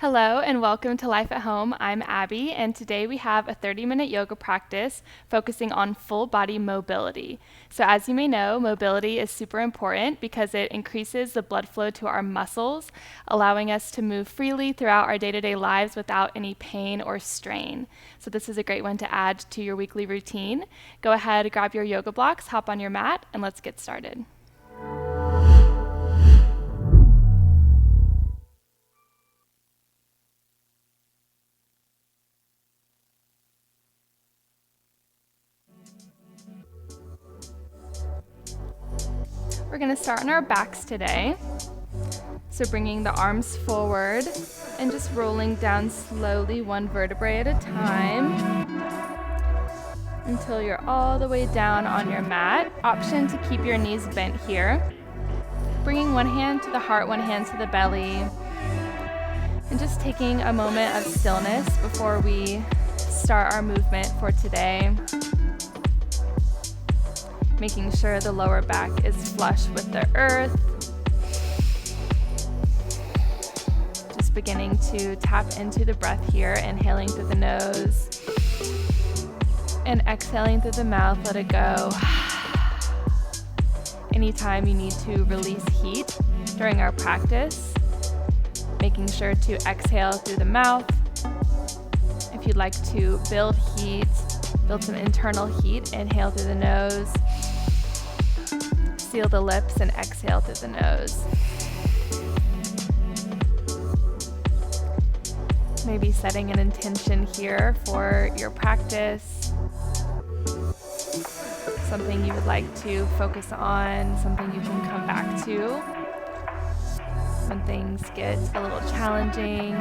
Hello and welcome to Life at Home. I'm Abby, and today we have a 30-minute yoga practice focusing on full body mobility. So as you may know, mobility is super important because it increases the blood flow to our muscles, allowing us to move freely throughout our day-to-day lives without any pain or strain. So this is a great one to add to your weekly routine. Go ahead, grab your yoga blocks, hop on your mat, and let's get started. We're going to start on our backs today. So bringing the arms forward and just rolling down slowly one vertebrae at a time until you're all the way down on your mat. Option to keep your knees bent here. Bringing one hand to the heart, one hand to the belly. And just taking a moment of stillness before we start our movement for today. Making sure the lower back is flush with the earth. Just beginning to tap into the breath here, inhaling through the nose and exhaling through the mouth, let it go. Anytime you need to release heat during our practice, making sure to exhale through the mouth. If you'd like to build heat, build some internal heat, inhale through the nose. Seal the lips and exhale through the nose. Maybe setting an intention here for your practice. Something you would like to focus on, something you can come back to when things get a little challenging.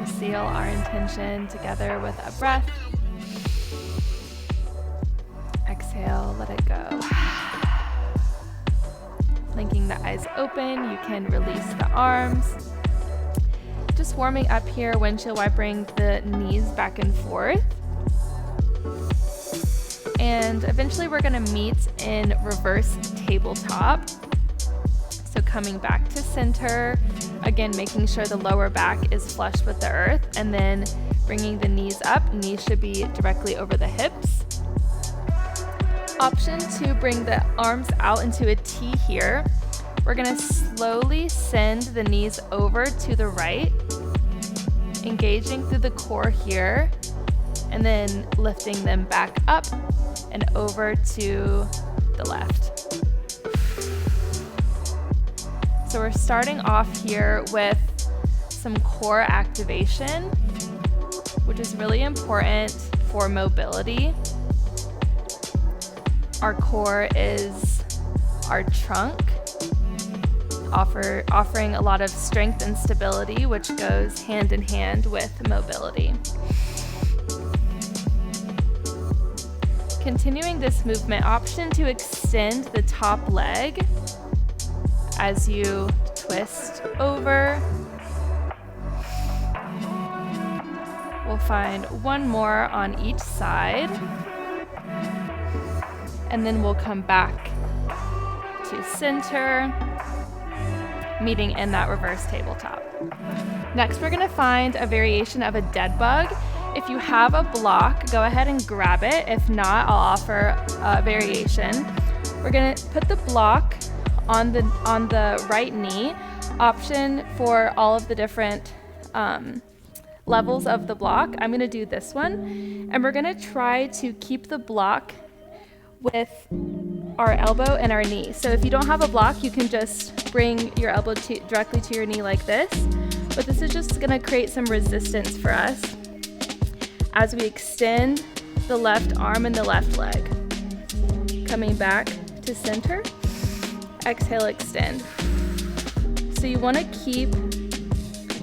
We seal our intention together with a breath. Exhale, let it go. Blinking the eyes open, you can release the arms. Just warming up here, windshield wipering the knees back and forth. And eventually we're gonna meet in reverse tabletop. So coming back to center, again, making sure the lower back is flush with the earth, and then bringing the knees up. Knees should be directly over the hips. Option to bring the arms out into a T here. We're gonna slowly send the knees over to the right, engaging through the core here, and then lifting them back up and over to the left. So we're starting off here with some core activation, which is really important for mobility. Our core is our trunk, offering a lot of strength and stability, which goes hand in hand with mobility. Continuing this movement, option to extend the top leg as you twist over. We'll find one more on each side. And then we'll come back to center, meeting in that reverse tabletop. Next, we're gonna find a variation of a dead bug. If you have a block, go ahead and grab it. If not, I'll offer a variation. We're gonna put the block on the right knee. Option for all of the different levels of the block. I'm gonna do this one, and we're gonna try to keep the block with our elbow and our knee. So if you don't have a block, you can just bring your elbow directly to your knee like this. But this is just gonna create some resistance for us as we extend the left arm and the left leg. Coming back to center, exhale, extend. So you wanna keep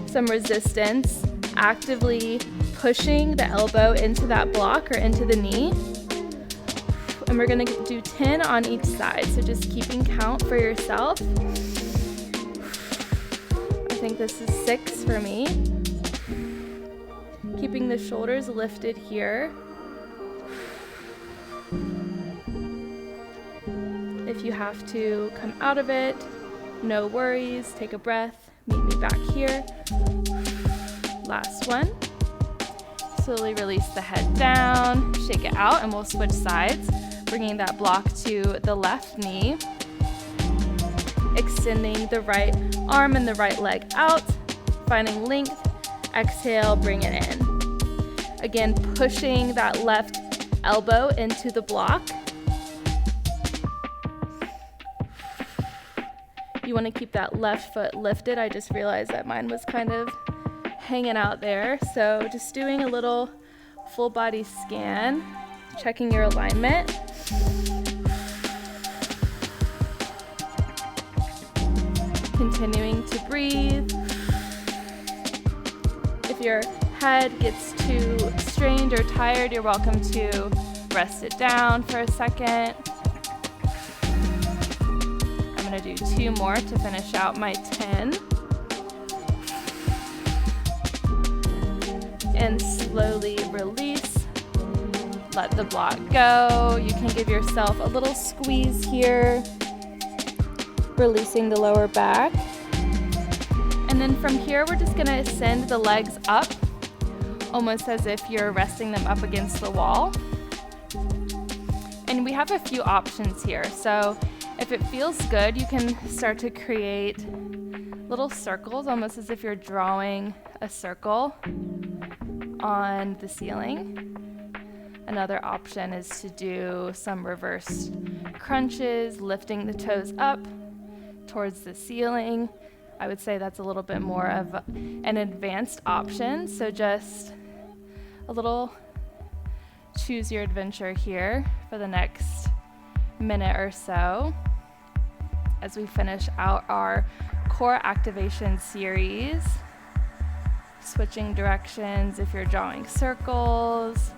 some resistance, actively pushing the elbow into that block or into the knee. And we're gonna do 10 on each side, so just keeping count for yourself. I think this is 6 for me. Keeping the shoulders lifted here. If you have to come out of it, No worries, take a breath, meet me back here. Last one. Slowly release the head down, shake it out, and we'll switch sides, bringing that block to the left knee, extending the right arm and the right leg out, finding length. Exhale, bring it in. Again, pushing that left elbow into the block. You want to keep that left foot lifted. I just realized that mine was kind of hanging out there. So just doing a little full body scan, checking your alignment. Continuing to breathe. If your head gets too strained or tired, you're welcome to rest it down for a second. I'm going to do 2 more to finish out my 10. And slowly release. Let the block go. You can give yourself a little squeeze here, releasing the lower back. And then from here, we're just going to send the legs up, almost as if you're resting them up against the wall. And we have a few options here. So if it feels good, you can start to create little circles, almost as if you're drawing a circle on the ceiling. Another option is to do some reverse crunches, lifting the toes up towards the ceiling. I would say that's a little bit more of an advanced option. So just a little choose your adventure here for the next minute or so as we finish out our core activation series. Switching directions if you're drawing circles.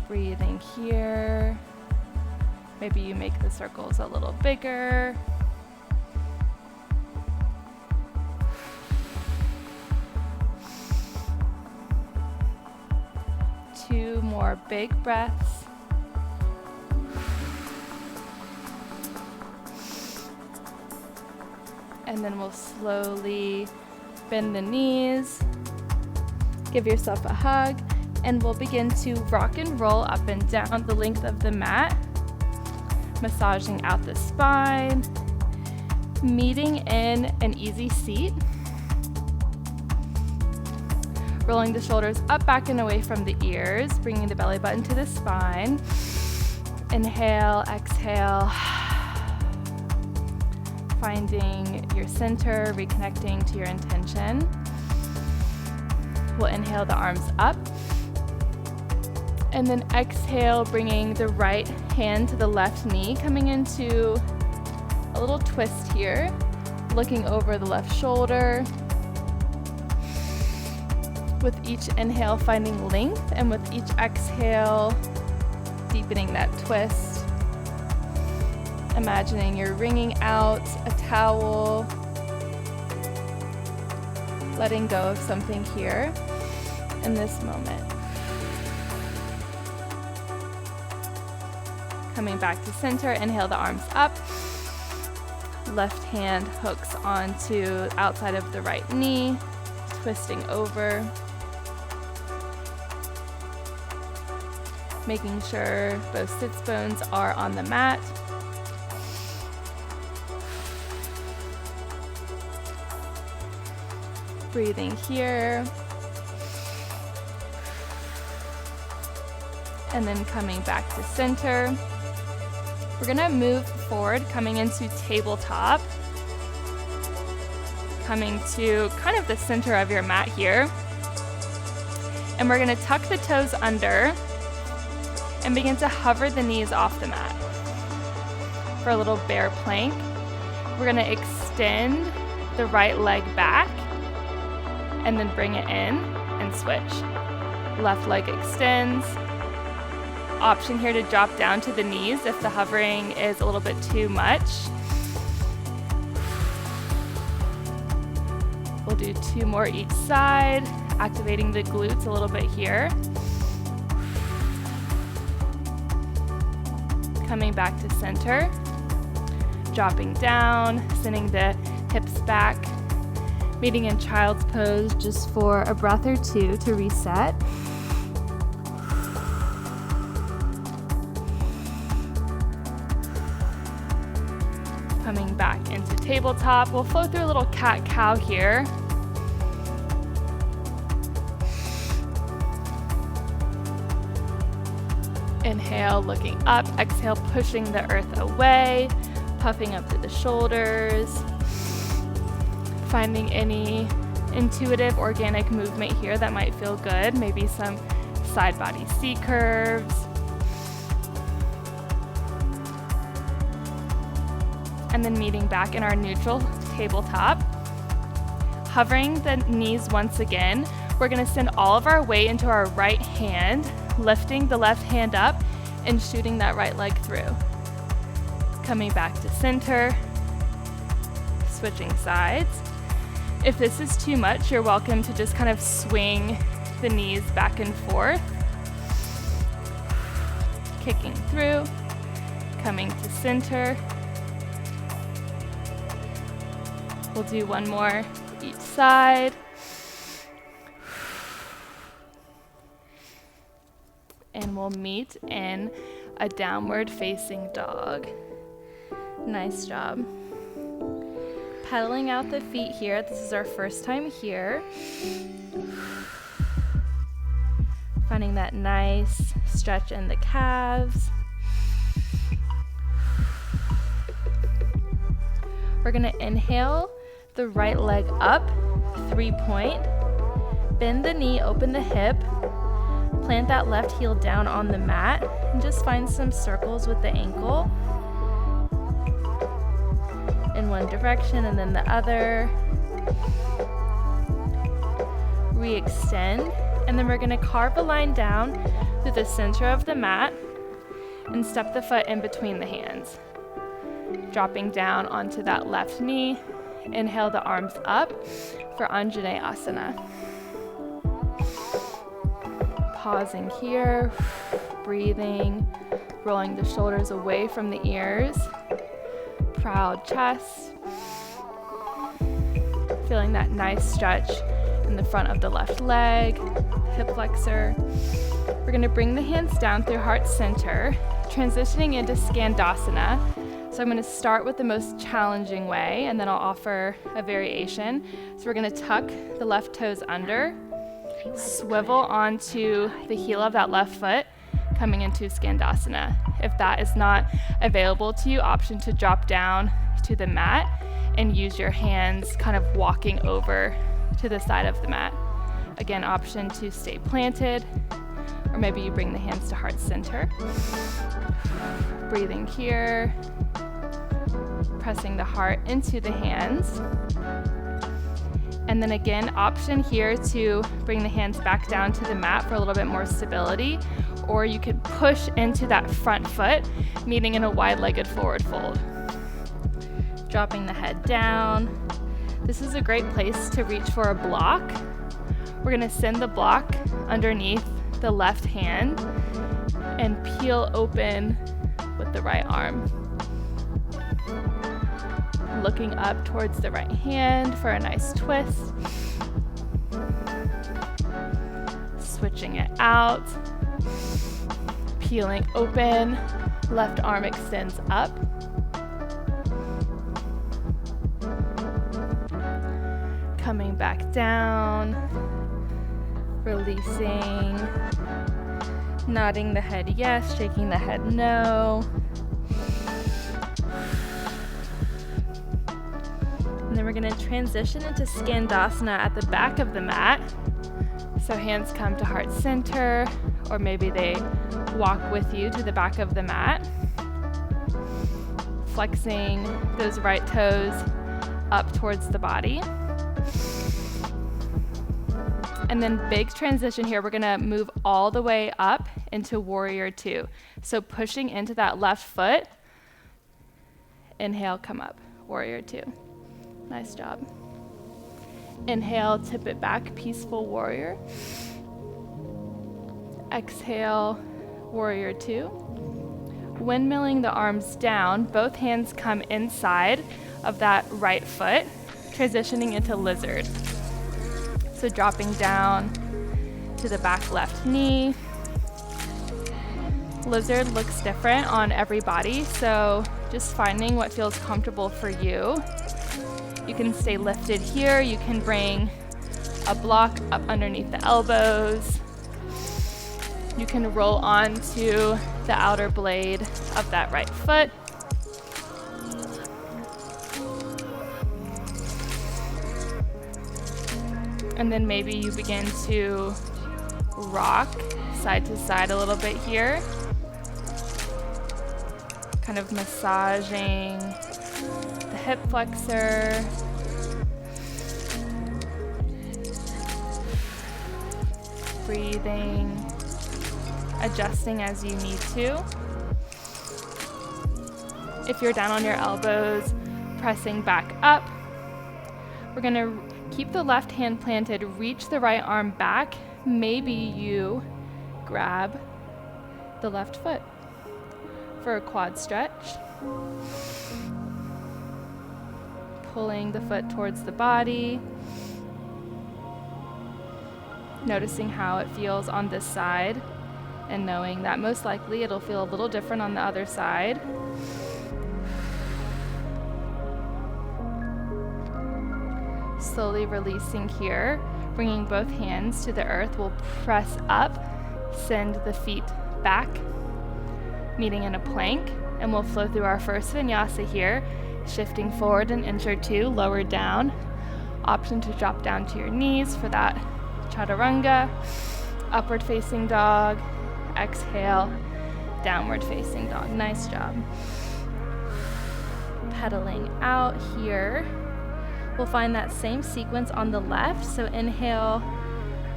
Breathing here. Maybe you make the circles a little bigger. Two more big breaths. And then we'll slowly bend the knees. Give yourself a hug. And we'll begin to rock and roll up and down the length of the mat, massaging out the spine, meeting in an easy seat, rolling the shoulders up, back, and away from the ears, bringing the belly button to the spine. Inhale, exhale, finding your center, reconnecting to your intention. We'll inhale the arms up. And then exhale, bringing the right hand to the left knee, coming into a little twist here, looking over the left shoulder. With each inhale, finding length, and with each exhale, deepening that twist. Imagining you're wringing out a towel, letting go of something here in this moment. Coming back to center, inhale the arms up. Left hand hooks onto outside of the right knee, twisting over. Making sure both sits bones are on the mat. Breathing here. And then coming back to center. We're gonna move forward, coming into tabletop. Coming to kind of the center of your mat here. And we're gonna tuck the toes under and begin to hover the knees off the mat for a little bear plank. We're gonna extend the right leg back and then bring it in and switch. Left leg extends. Option here to drop down to the knees if the hovering is a little bit too much. We'll do 2 more each side, activating the glutes a little bit here. Coming back to center, dropping down, sending the hips back, meeting in child's pose just for a breath or two to reset. Coming back into tabletop. We'll flow through a little cat-cow here. Inhale, looking up. Exhale, pushing the earth away, puffing up through the shoulders. Finding any intuitive organic movement here that might feel good. Maybe some side body C curves. And then meeting back in our neutral tabletop. Hovering the knees once again. We're gonna send all of our weight into our right hand, lifting the left hand up and shooting that right leg through. Coming back to center, switching sides. If this is too much, you're welcome to just kind of swing the knees back and forth. Kicking through, coming to center. We'll do one more each side. And we'll meet in a downward facing dog. Nice job. Pedaling out the feet here. This is our first time here. Finding that nice stretch in the calves. We're gonna inhale the right leg up, 3-point. Bend the knee, open the hip. Plant that left heel down on the mat and just find some circles with the ankle. In one direction and then the other. Re-extend, and then we're gonna carve a line down through the center of the mat and step the foot in between the hands. Dropping down onto that left knee. Inhale the arms up for Anjaneyasana. Pausing here, breathing, rolling the shoulders away from the ears. Proud chest. Feeling that nice stretch in the front of the left leg, hip flexor. We're gonna bring the hands down through heart center, transitioning into Skandasana. So I'm gonna start with the most challenging way, and then I'll offer a variation. So we're gonna tuck the left toes under, swivel onto the heel of that left foot, coming into Skandasana. If that is not available to you, option to drop down to the mat and use your hands kind of walking over to the side of the mat. Again, option to stay planted, or maybe you bring the hands to heart center. Breathing here, pressing the heart into the hands. And then again, option here to bring the hands back down to the mat for a little bit more stability, or you could push into that front foot, meeting in a wide-legged forward fold. Dropping the head down. This is a great place to reach for a block. We're gonna send the block underneath the left hand and peel open with the right arm. Looking up towards the right hand for a nice twist. Switching it out. Peeling open. Left arm extends up. Coming back down. Releasing. Nodding the head yes, shaking the head no. And then we're gonna transition into Skandasana at the back of the mat. So hands come to heart center, or maybe they walk with you to the back of the mat. Flexing those right toes up towards the body. And then big transition here, we're gonna move all the way up into Warrior Two. So pushing into that left foot. Inhale, come up, Warrior Two. Nice job. Inhale, tip it back, Peaceful Warrior. Exhale, Warrior Two. Windmilling the arms down, both hands come inside of that right foot, transitioning into lizard. So dropping down to the back left knee. Lizard looks different on every body, so just finding what feels comfortable for you. You can stay lifted here. You can bring a block up underneath the elbows. You can roll onto the outer blade of that right foot. And then maybe you begin to rock side to side a little bit here. Kind of massaging the hip flexor. Breathing, adjusting as you need to. If you're down on your elbows, pressing back up. We're gonna keep the left hand planted, reach the right arm back. Maybe you grab the left foot for a quad stretch. Pulling the foot towards the body. Noticing how it feels on this side and knowing that most likely it'll feel a little different on the other side. Slowly releasing here, bringing both hands to the earth. We'll press up, send the feet back, meeting in a plank, and we'll flow through our first vinyasa here, shifting forward an inch or two, lower down. Option to drop down to your knees for that chaturanga. Upward facing dog, exhale, downward facing dog. Nice job. Pedaling out here. We'll find that same sequence on the left. So inhale,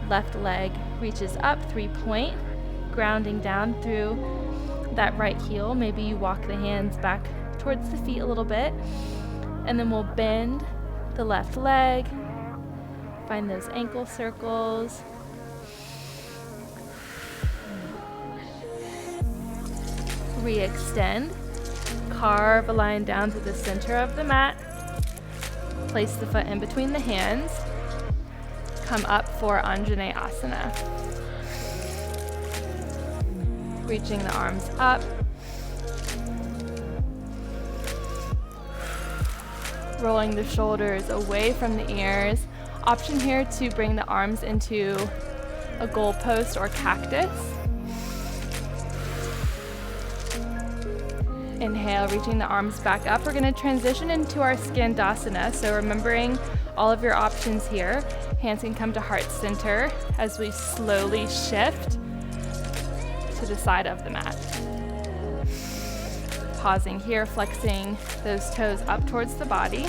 left leg reaches up, 3-point, grounding down through that right heel. Maybe you walk the hands back towards the feet a little bit. And then we'll bend the left leg. Find those ankle circles. Re-extend. Carve a line down to the center of the mat. Place the foot in between the hands. Come up for Anjaneyasana. Reaching the arms up. Rolling the shoulders away from the ears. Option here to bring the arms into a goalpost or cactus. Inhale, reaching the arms back up. We're going to transition into our Skandasana. So remembering all of your options here. Hands can come to heart center as we slowly shift to the side of the mat. Pausing here, flexing those toes up towards the body.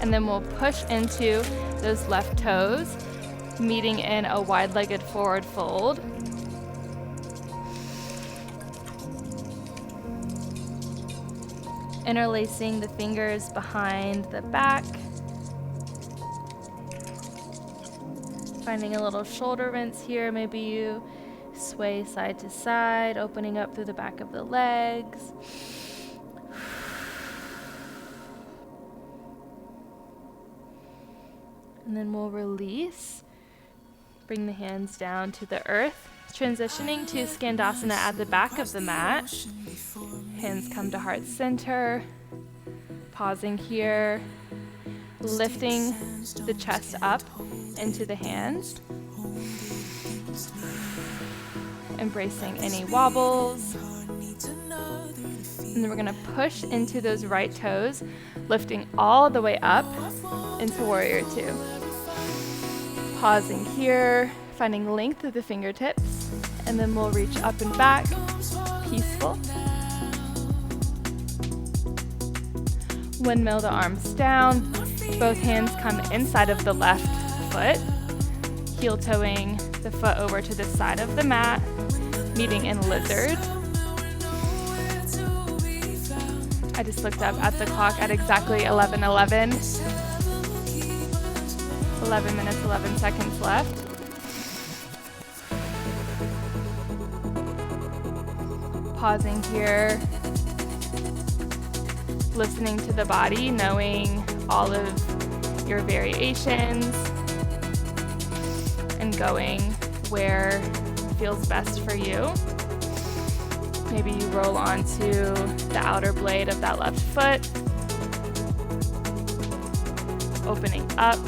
And then we'll push into those left toes, meeting in a wide-legged forward fold. Interlacing the fingers behind the back. Finding a little shoulder rinse here. Maybe you sway side to side, opening up through the back of the legs. And then we'll release. Bring the hands down to the earth. Transitioning to Skandasana at the back of the mat. Hands come to heart center. Pausing here. Lifting the chest up into the hands. Embracing any wobbles. And then we're going to push into those right toes, lifting all the way up into Warrior Two. Pausing here, finding length of the fingertips, and then we'll reach up and back, peaceful. Windmill the arms down, both hands come inside of the left foot, heel toeing the foot over to the side of the mat, meeting in lizard. I just looked up at the clock at exactly 11:11. 11 minutes, 11 seconds left. pausing here, listening to the body, knowing all of your variations, and going where feels best for you. Maybe you roll onto the outer blade of that left foot, opening up.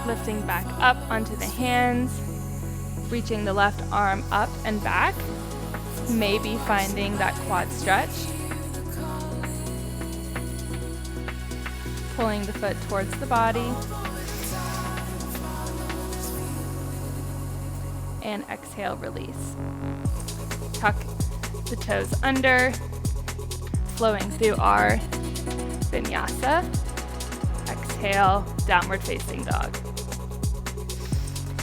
Lifting back up onto the hands, reaching the left arm up and back, maybe finding that quad stretch. Pulling the foot towards the body. And exhale, release. Tuck the toes under, flowing through our vinyasa. Exhale, downward facing dog.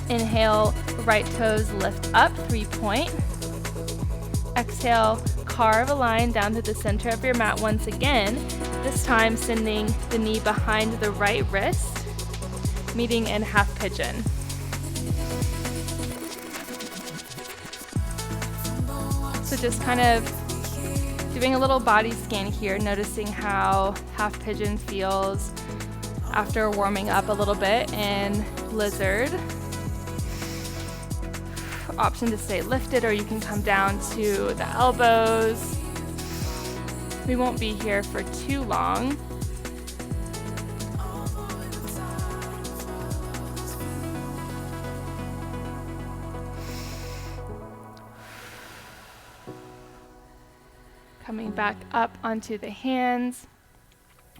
Inhale, right toes lift up, 3-point. Exhale, carve a line down to the center of your mat once again, this time sending the knee behind the right wrist, meeting in half pigeon. So just kind of doing a little body scan here, noticing how half pigeon feels after warming up a little bit in lizard. Option to stay lifted, or you can come down to the elbows. We won't be here for too long. Coming back up onto the hands.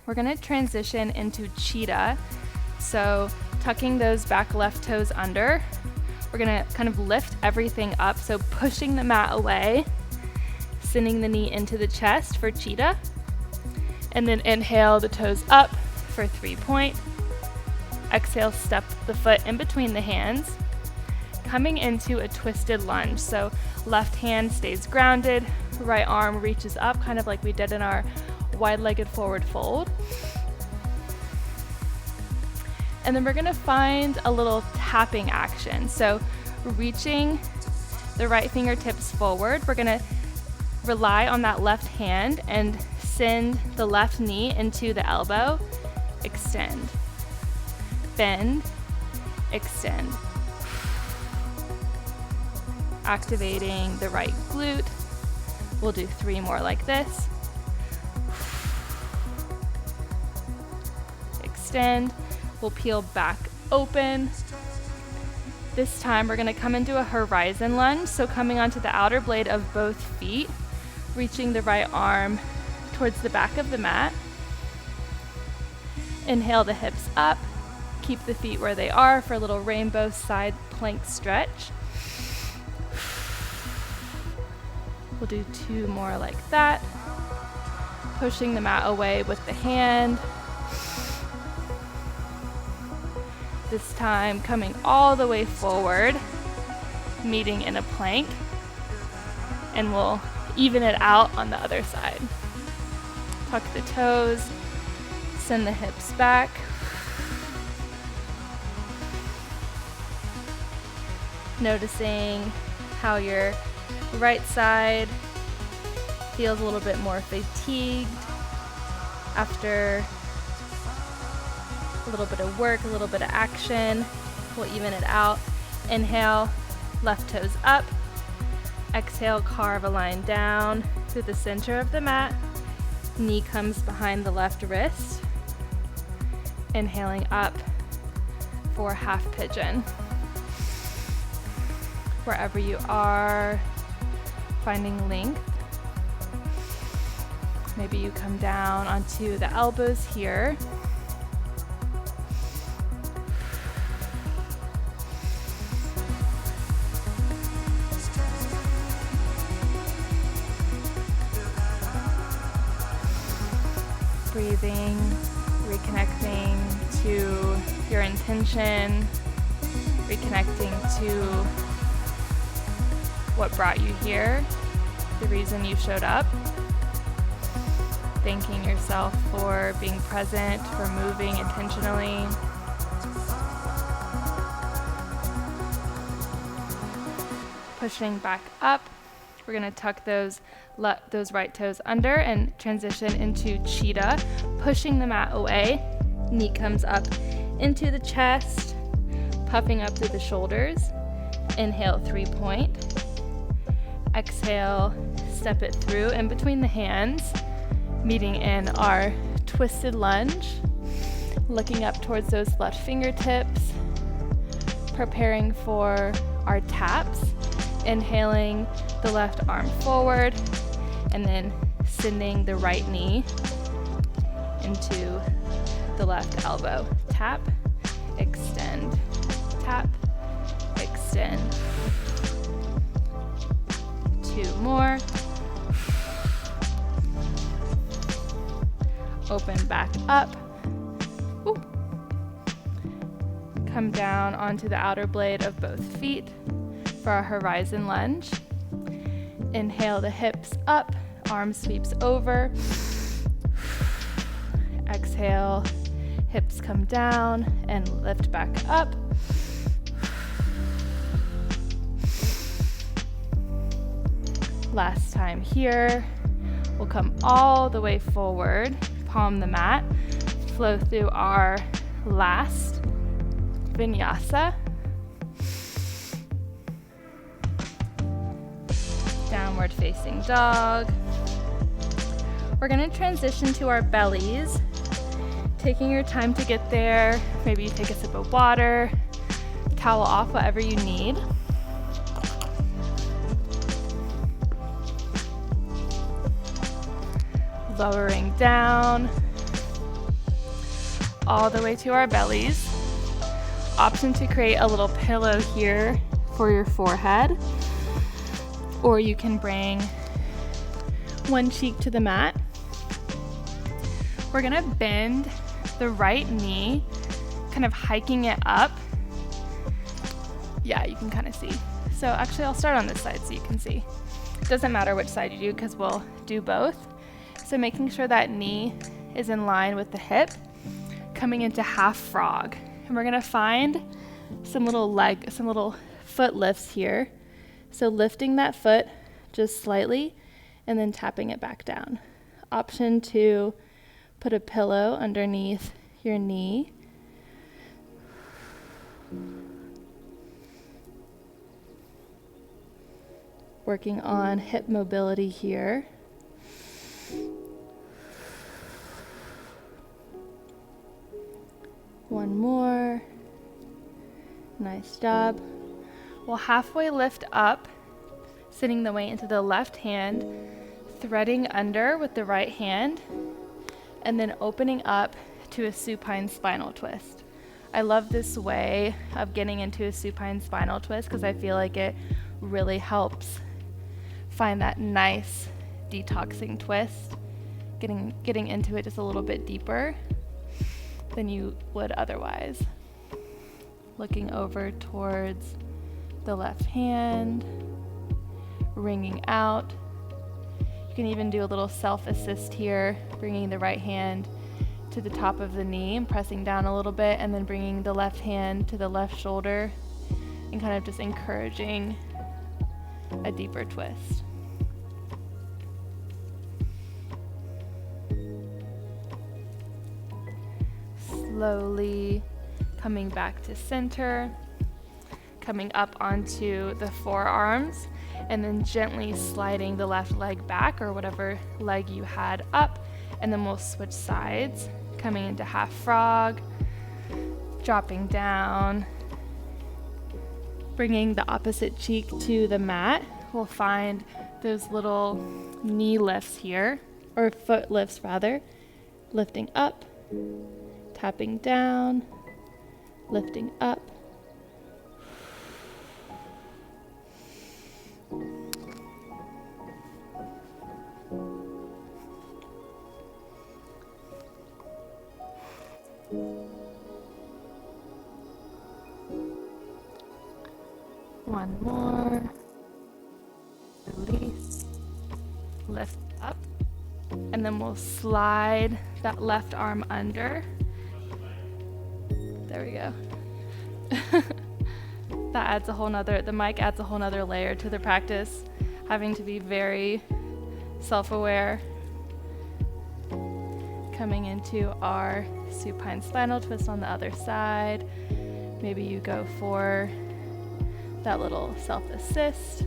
We're going to transition into cheetah. So tucking those back left toes under. We're going to kind of lift everything up, so pushing the mat away, sending the knee into the chest for cheetah, and then inhale the toes up for 3-point. Exhale, step the foot in between the hands, coming into a twisted lunge. So left hand stays grounded, right arm reaches up, kind of like we did in our wide-legged forward fold. And then we're gonna find a little tapping action. So reaching the right fingertips forward, we're gonna rely on that left hand and send the left knee into the elbow, extend, bend, extend. Activating the right glute. We'll do 3 more like this. Extend. We'll peel back open. This time we're going to come into a horizon lunge, so coming onto the outer blade of both feet, reaching the right arm towards the back of the mat. Inhale the hips up, keep the feet where they are for a little rainbow side plank stretch. We'll do 2 more like that. Pushing the mat away with the hand. This time coming all the way forward, meeting in a plank, and we'll even it out on the other side. Tuck the toes, send the hips back. Noticing how your right side feels a little bit more fatigued after a little bit of work, a little bit of action. We'll even it out. Inhale, left toes up. Exhale, carve a line down through the center of the mat. Knee comes behind the left wrist. Inhaling up for half pigeon. Wherever you are, finding length. Maybe you come down onto the elbows here. Breathing, reconnecting to your intention, reconnecting to what brought you here, the reason you showed up. thanking yourself for being present, for moving intentionally. Pushing back up. We're going to tuck those right toes under and transition into cheetah, pushing the mat away. Knee comes up into the chest, puffing up through the shoulders. Inhale, 3-point. Exhale, step it through in between the hands, meeting in our twisted lunge, looking up towards those left fingertips, preparing for our taps. Inhaling the left arm forward and then sending the right knee into the left elbow. Tap, extend, tap, extend. 2 more. Open back up. Ooh. Come down onto the outer blade of both feet for our horizon lunge. Inhale the hips up, arm sweeps over. Exhale, hips come down and lift back up. Last time here. We'll come all the way forward, palm the mat, flow through our last vinyasa. Downward facing dog. We're going to transition to our bellies, taking your time to get there. Maybe you take a sip of water, towel off, whatever you need. Lowering down all the way to our bellies. Option to create a little pillow here for your forehead, or you can bring one cheek to the mat. We're gonna bend the right knee, kind of hiking it up. Yeah, you can kind of see. So actually I'll start on this side so you can see. It doesn't matter which side you do because we'll do both. So making sure that knee is in line with the hip, coming into half frog. And we're gonna find some little foot lifts here. So lifting that foot just slightly and then tapping it back down. Option to put a pillow underneath your knee. Working on hip mobility here. One more. Nice job. We'll halfway lift up, sitting the weight into the left hand, threading under with the right hand, and then opening up to a supine spinal twist. I love this way of getting into a supine spinal twist because I feel like it really helps find that nice detoxing twist, getting into it just a little bit deeper than you would otherwise. Looking over towards the left hand, wringing out. You can even do a little self-assist here, bringing the right hand to the top of the knee and pressing down a little bit, and then bringing the left hand to the left shoulder and kind of just encouraging a deeper twist. Slowly coming back to center, coming up onto the forearms, and then gently sliding the left leg back or whatever leg you had up, and then we'll switch sides, coming into half frog, dropping down, bringing the opposite cheek to the mat. We'll find those little knee lifts here, or foot lifts rather, lifting up, tapping down, lifting up. One more. Release. Lift up. And then we'll slide that left arm under. There we go. That adds the mic adds a whole nother layer to the practice, having to be very self-aware. Coming into our supine spinal twist on the other side. Maybe you go for that little self-assist.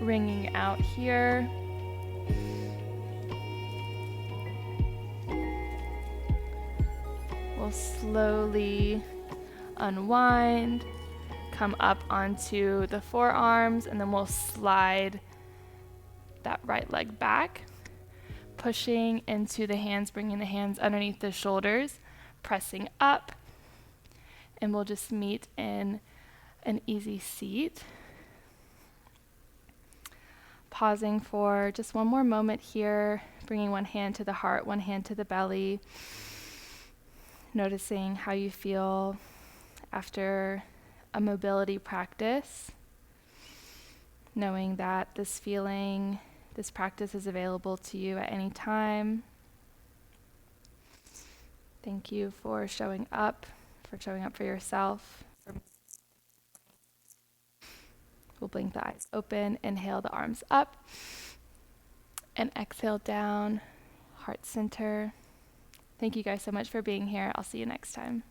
Wringing out here. We'll slowly unwind, come up onto the forearms, and then we'll slide that right leg back, pushing into the hands, bringing the hands underneath the shoulders, pressing up, and we'll just meet in an easy seat. Pausing for just one more moment here, bringing one hand to the heart, one hand to the belly, noticing how you feel after a mobility practice, knowing that this practice is available to you at any time. Thank you for showing up for yourself. We'll blink the eyes open, inhale the arms up, and exhale down, heart center. Thank you guys so much for being here. I'll see you next time.